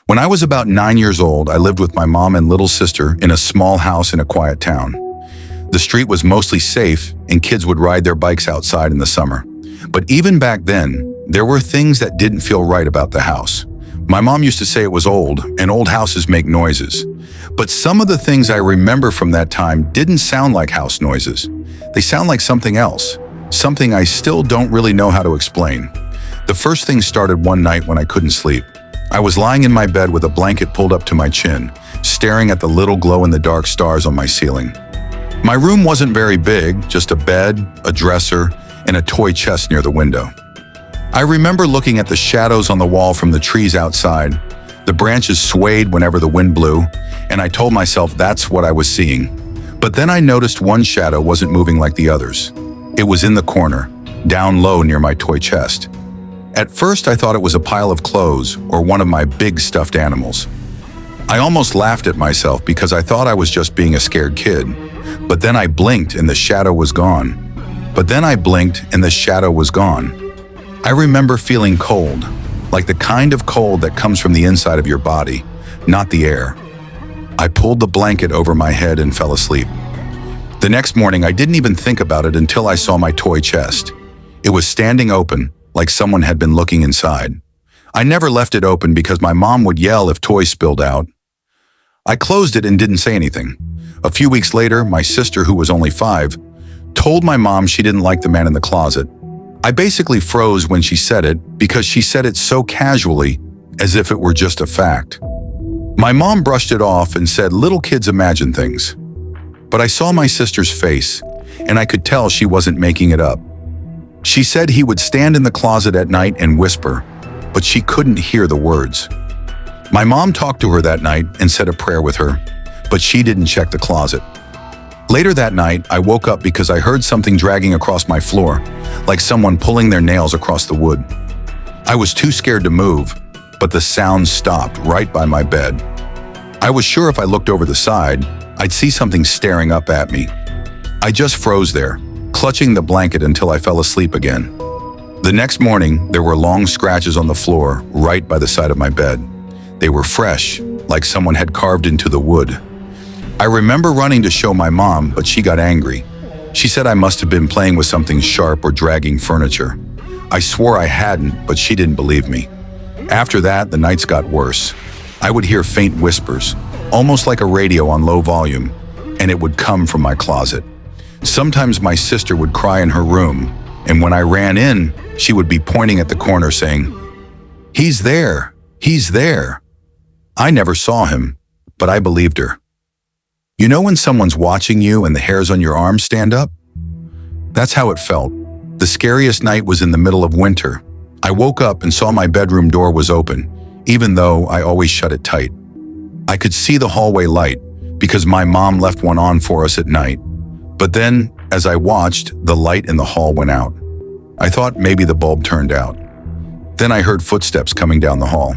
When I was about 9 years old, I lived with my mom and little sister in a small house in a quiet town. The street was mostly safe and kids would ride their bikes outside in the summer. But even back then, there were things that didn't feel right about the house. My mom used to say it was old, and old houses make noises. But some of the things I remember from that time didn't sound like house noises. They sound like something else, something I still don't really know how to explain. The first thing started one night when I couldn't sleep. I was lying in my bed with a blanket pulled up to my chin, staring at the little glow-in-the-dark stars on my ceiling. My room wasn't very big, just a bed, a dresser, and a toy chest near the window. I remember looking at the shadows on the wall from the trees outside. The branches swayed whenever the wind blew, and I told myself that's what I was seeing. But then I noticed one shadow wasn't moving like the others. It was in the corner, down low near my toy chest. At first, I thought it was a pile of clothes or one of my big stuffed animals. I almost laughed at myself because I thought I was just being a scared kid. But then I blinked and the shadow was gone. I remember feeling cold, like the kind of cold that comes from the inside of your body, not the air. I pulled the blanket over my head and fell asleep. The next morning, I didn't even think about it until I saw my toy chest. It was standing open, like someone had been looking inside. I never left it open because my mom would yell if toys spilled out. I closed it and didn't say anything. A few weeks later, my sister, who was only 5, told my mom she didn't like the man in the closet. I basically froze when she said it because she said it so casually, as if it were just a fact. My mom brushed it off and said little kids imagine things. But I saw my sister's face, and I could tell she wasn't making it up. She said he would stand in the closet at night and whisper, but she couldn't hear the words. My mom talked to her that night and said a prayer with her, but she didn't check the closet. Later that night, I woke up because I heard something dragging across my floor, like someone pulling their nails across the wood. I was too scared to move, but the sound stopped right by my bed. I was sure if I looked over the side, I'd see something staring up at me. I just froze there, clutching the blanket until I fell asleep again. The next morning, there were long scratches on the floor right by the side of my bed. They were fresh, like someone had carved into the wood. I remember running to show my mom, but she got angry. She said I must have been playing with something sharp or dragging furniture. I swore I hadn't, but she didn't believe me. After that, the nights got worse. I would hear faint whispers, almost like a radio on low volume, and it would come from my closet. Sometimes my sister would cry in her room, and when I ran in, she would be pointing at the corner saying, "He's there, he's there." I never saw him, but I believed her. You know when someone's watching you and the hairs on your arms stand up? That's how it felt. The scariest night was in the middle of winter. I woke up and saw my bedroom door was open, even though I always shut it tight. I could see the hallway light because my mom left one on for us at night. But then, as I watched, the light in the hall went out. I thought maybe the bulb turned out. Then I heard footsteps coming down the hall.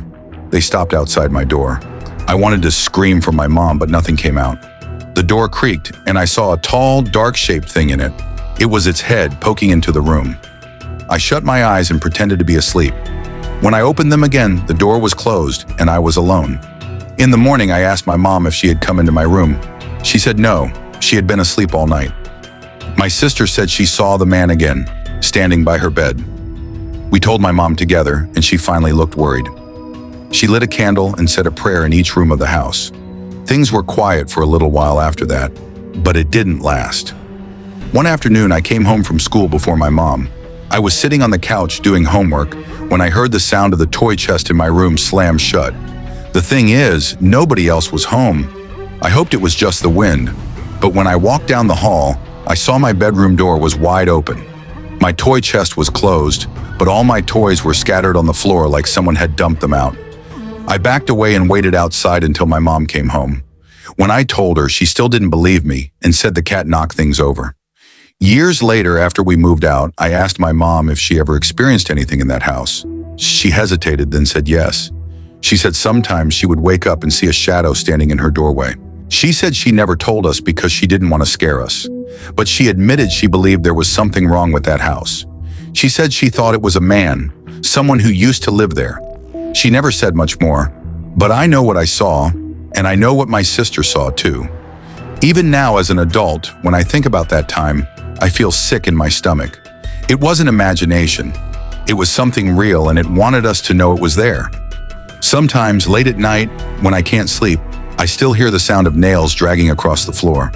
They stopped outside my door. I wanted to scream for my mom, but nothing came out. The door creaked, and I saw a tall, dark-shaped thing in it. It was its head poking into the room. I shut my eyes and pretended to be asleep. When I opened them again, the door was closed, and I was alone. In the morning, I asked my mom if she had come into my room. She said no, she had been asleep all night. My sister said she saw the man again, standing by her bed. We told my mom together, and she finally looked worried. She lit a candle and said a prayer in each room of the house. Things were quiet for a little while after that, but it didn't last. One afternoon, I came home from school before my mom. I was sitting on the couch doing homework when I heard the sound of the toy chest in my room slam shut. The thing is, nobody else was home. I hoped it was just the wind, but when I walked down the hall, I saw my bedroom door was wide open. My toy chest was closed, but all my toys were scattered on the floor like someone had dumped them out. I backed away and waited outside until my mom came home. When I told her, she still didn't believe me and said the cat knocked things over. Years later, after we moved out, I asked my mom if she ever experienced anything in that house. She hesitated, then said yes. She said sometimes she would wake up and see a shadow standing in her doorway. She said she never told us because she didn't want to scare us, but she admitted she believed there was something wrong with that house. She said she thought it was a man, someone who used to live there. She never said much more, But I know what I saw, and I know what my sister saw too. Even now as an adult, when I think about that time, I feel sick in my stomach. It wasn't imagination. It was something real, and it wanted us to know it was there. Sometimes, late at night, when I can't sleep, I still hear the sound of nails dragging across the floor.